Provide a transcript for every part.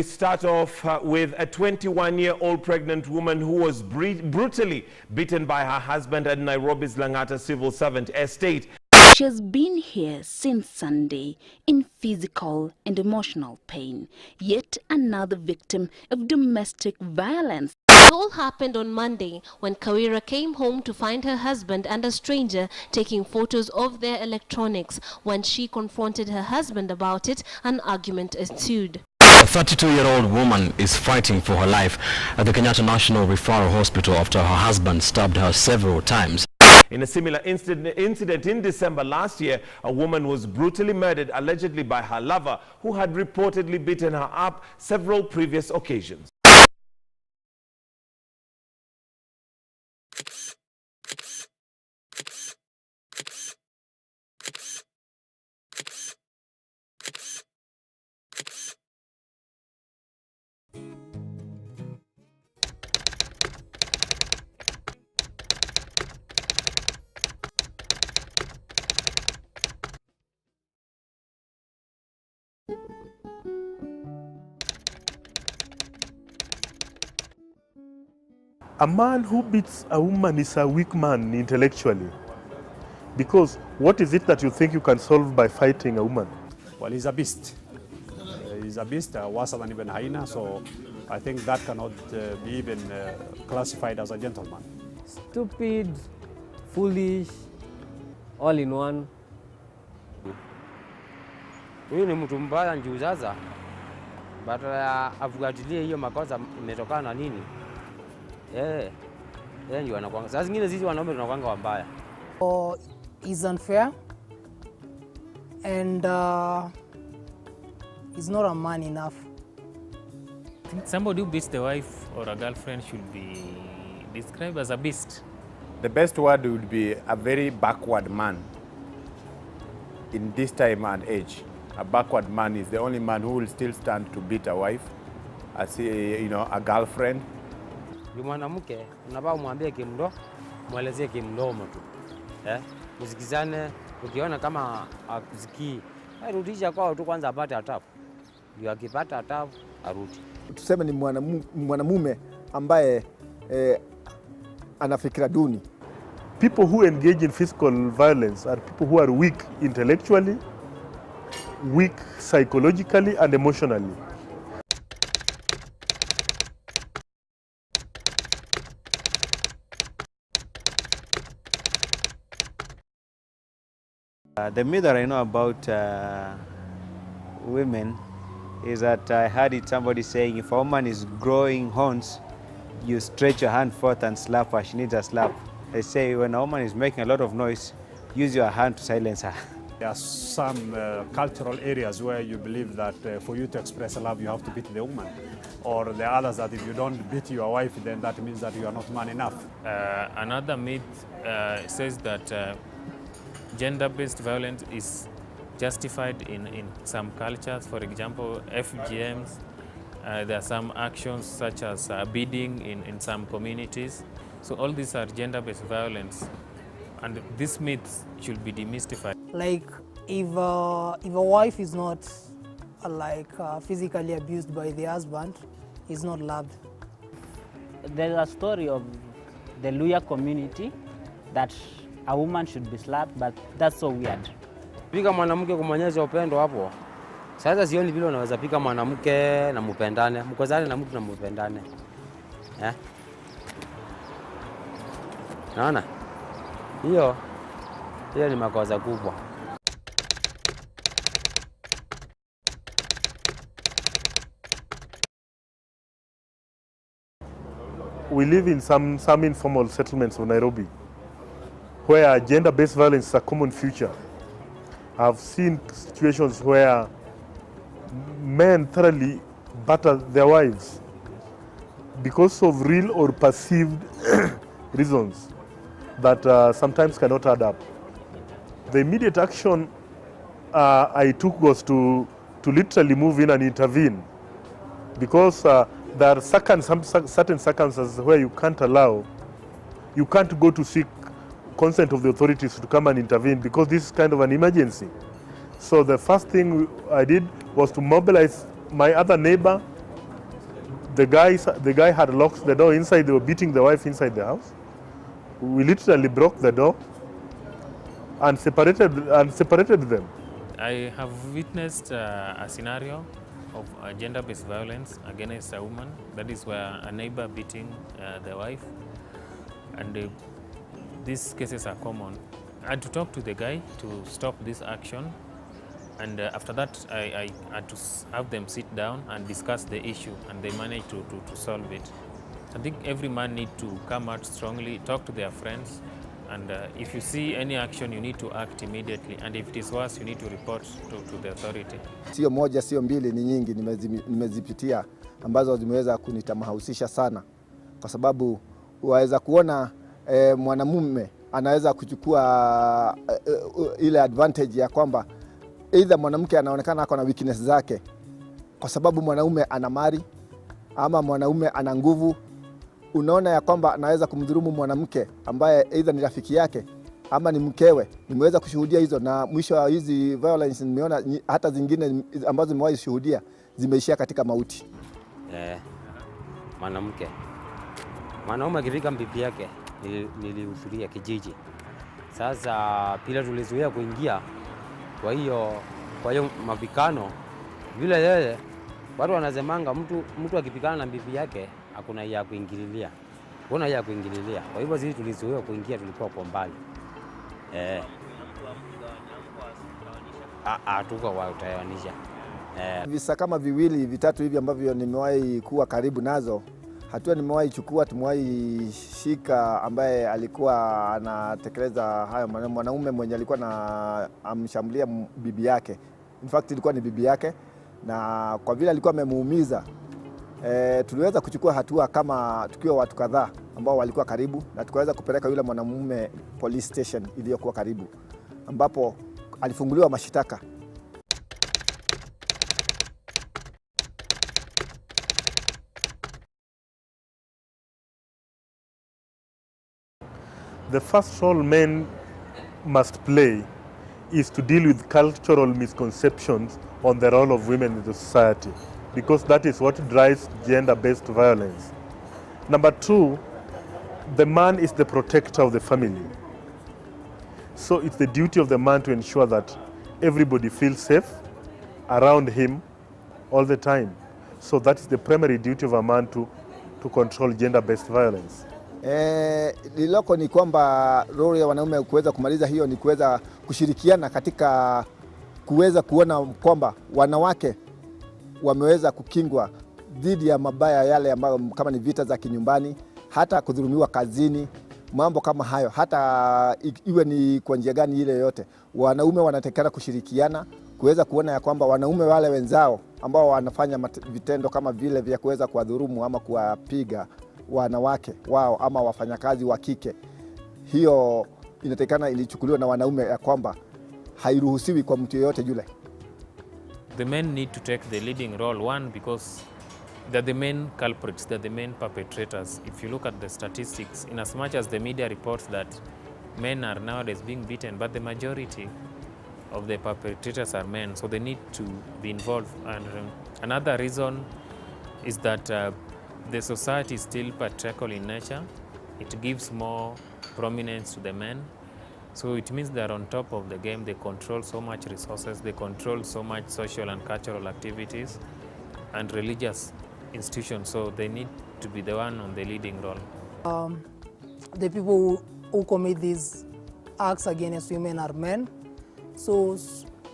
We start off with a 21-year-old pregnant woman who was brutally beaten by her husband at Nairobi's Langata civil servant estate. She has been here since Sunday in physical and emotional pain. Yet another victim of domestic violence. It all happened on Monday when Kawira came home to find her husband and a stranger taking photos of their electronics. When she confronted her husband about it, an argument ensued. A 32-year-old woman is fighting for her life at the Kenyatta National Referral Hospital after her husband stabbed her several times. In a similar incident in December last year, a woman was brutally murdered allegedly by her lover, who had reportedly beaten her up several previous occasions. A man who beats a woman is a weak man intellectually. Because what is it that you think you can solve by fighting a woman? Well, he's a beast. He's a beast, worse than even hyena, so I think that cannot be even classified as a gentleman. Stupid, foolish, all in one. Huyu ni mtu mbaya njuu sasa. Baada afuatilie hiyo makosa imetokana na nini? Ndio anakuanga. Sasa zingine sisi wanaume tunakuanga wabaya. Is unfair and is not a man enough. I think somebody who beats the wife or a girlfriend should be described as a beast. The best word would be a very backward man in this time and age. A backward man is the only man who will still stand to beat a wife, as a girlfriend. Ni mwanamke unabao mwambie kimdo, muelezee kimdomo tu. Musikizane, ukiona kama akusikii, rudisha kwao tu kwanza apate atabu. Ndio akipata atabu arudi. Tuseme ni mwanamume ambaye ana fikra duni. People who engage in physical violence are people who are weak intellectually, weak psychologically and emotionally. The myth that I know about women is that I heard it somebody saying if a woman is growing horns, you stretch your hand forth and slap her, she needs a slap. They say when a woman is making a lot of noise, use your hand to silence her. There are some cultural areas where you believe that for you to express love, you have to beat the woman. Or the others that if you don't beat your wife, then that means that you are not man enough. Another myth says that gender-based violence is justified in some cultures. For example, FGMs, there are some actions such as bidding in some communities. So all these are gender-based violence, and these myths should be demystified. Like if a wife is not physically abused by the husband, is not loved. There's a story of the Luya community that a woman should be slapped, but that's so weird. Pika mwanamke kumonyesha upendo hapo. Sasa sioni vile unaweza pika mwanamke na mpendane, mkozane na mtu na mpendane. Naona? Hiyo ni makosa kubwa. We live in some informal settlements of Nairobi, where gender-based violence is a common feature. I've seen situations where men thoroughly batter their wives because of real or perceived reasons that sometimes cannot add up. The immediate action I took was to literally move in and intervene, because there are certain circumstances where you can't go to seek consent of the authorities to come and intervene, because this is kind of an emergency. So the first thing I did was to mobilize my other neighbor The guy had locked the door inside. They were beating the wife inside the house. We literally broke the door and separated them. I have witnessed a scenario of gender-based violence against a woman. That is where a neighbor beating the wife, and these cases are common. I had to talk to the guy to stop this action, and after that I had to have them sit down and discuss the issue, and they managed to solve it. I think every man needs to come out strongly, talk to their friends, and if you see any action, you need to act immediately, and if it is worse, you need to report to the authority. Sio moja, sio mbili, ni nyingi nimezipitia ambazo zimeweza kunitamahusisha sana, kwa sababu waweza kuona mwanamume anaweza kuchukua ile advantage ya kwamba either mwanamke anaonekana ako na weakness zake, kwa sababu mwanaume ana mali ama mwanaume ana nguvu. Unaona ya kwamba anaweza kumdhulumu mwanamke ambaye either ni rafiki yake ama ni mkewe. Nimeweza kushuhudia hizo, na mwisho wa hizi violence nimeona hata zingine ambazo nimewahi shuhudia zimeishia katika mauti. Mwanaume akifika mbibi yake, nilihudhuria kijiji. Sasa pila tulizuia kuingia, kwa hiyo mapikano vile yeye watu wanasemanga mtu akipikana na bibi yake hakuna ya kuingililia. Kuna ya kuingililia. Kwa hivyo sisi tulizuia kuingia, tulikuwa kwa mbali. Tuko utayanisha. Visa kama viwili vitatu hivi ambavyo nimewahi kuwa karibu nazo, hatua nimewahi chukua, tumewahi shika ambaye alikuwa anatekeleza hayo mwanaume mwenye alikuwa na amshambulia bibi yake. In fact ilikuwa ni bibi yake, na kwa vile alikuwa amemuumiza, tuliweza kuchukua hatua kama tukiwa watu kadhaa ambao walikuwa karibu, na tukaweza kupeleka yule mwanamume police station iliyokuwa karibu, ambapo alifunguliwa mashitaka. The first role men must play is to deal with cultural misconceptions on the role of women in the society, because that is what drives gender-based violence. Number two, the man is the protector of the family. So it's the duty of the man to ensure that everybody feels safe around him all the time. So that is the primary duty of a man to control gender-based violence. Liloko ni kwamba role ya wanaume kuweza kumaliza hiyo ni kuweza kushirikiana katika kuweza kuona kwamba wanawake wameweza kukingwa dhidi ya mabaya yale ambayo kama ni vita za kinyumbani, hata kudhulumiwa kazini, mambo kama hayo, hata iwe ni kwa njia gani ile yote. Wanaume wanatakana kushirikiana kuweza kuona ya kwamba wanaume wale wenzao ambao wanafanya vitendo kama vile vya kuweza kuwadhulumu ama kuwapiga wanawake wao ama wafanyakazi wa kike, hiyo inatakana ilichukuliwa na wanaume ya kwamba hairuhusiwi kwa mtu yeyote yule. The men need to take the leading role, one, because they're the main culprits, they're the main perpetrators. If you look at the statistics, in as much as the media reports that men are nowadays being beaten, but the majority of the perpetrators are men, so they need to be involved. And another reason is that the society is still patriarchal in nature. It gives more prominence to the men. So it means they're on top of the game. They control so much resources. They control so much social and cultural activities and religious institutions. So they need to be the one on the leading role. The people who commit these acts against women are men. So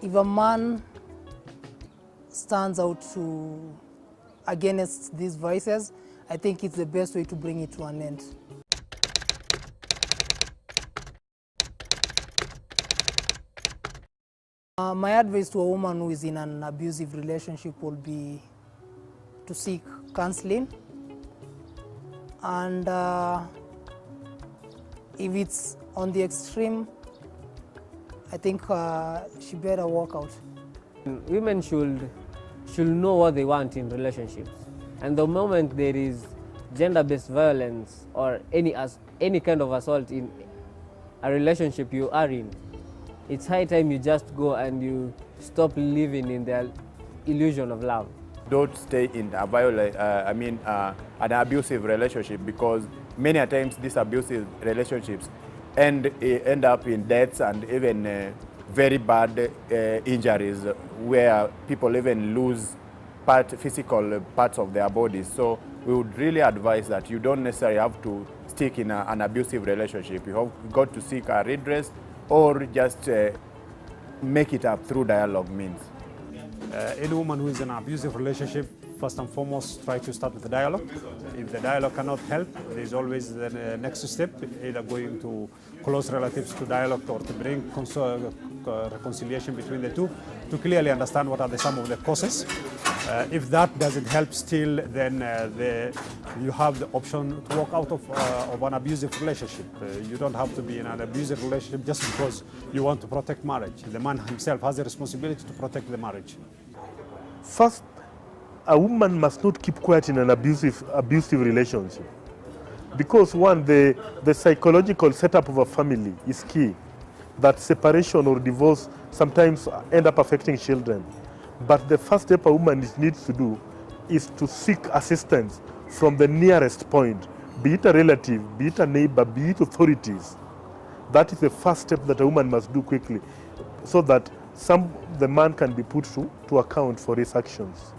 if a man stands out against these vices, I think it's the best way to bring it to an end. My advice to a woman who is in an abusive relationship will be to seek counseling, and if it's on the extreme, I think she better walk out. Women should know what they want in relationships, and the moment there is gender-based violence or any kind of assault in a relationship you are in, it's high time you just go and you stop living in the illusion of love. don't stay in a an abusive relationship, because many a times these abusive relationships end up in deaths and even very bad injuries, where people even lose physical parts of their bodies. So we would really advise that you don't necessarily have to stick in an abusive relationship. You have got to seek a redress, or just make it up through dialogue means. Any woman who is in an abusive relationship, first and foremost, try to start with the dialogue. If the dialogue cannot help, there is always the next step, either going to close relatives to dialogue, or to bring reconciliation between the two, to clearly understand what are some of the causes. If that doesn't help still, then you have the option to walk out of an abusive relationship. You don't have to be in an abusive relationship just because you want to protect marriage. The man himself has a responsibility to protect the marriage. First, a woman must not keep quiet in an abusive relationship, because one, the psychological setup of a family is key. That separation or divorce sometimes end up affecting children. But the first step a woman needs to do is to seek assistance from the nearest point, be it a relative, be it a neighbor, be it authorities. That is the first step that a woman must do quickly, so that the man can be put to account for his actions.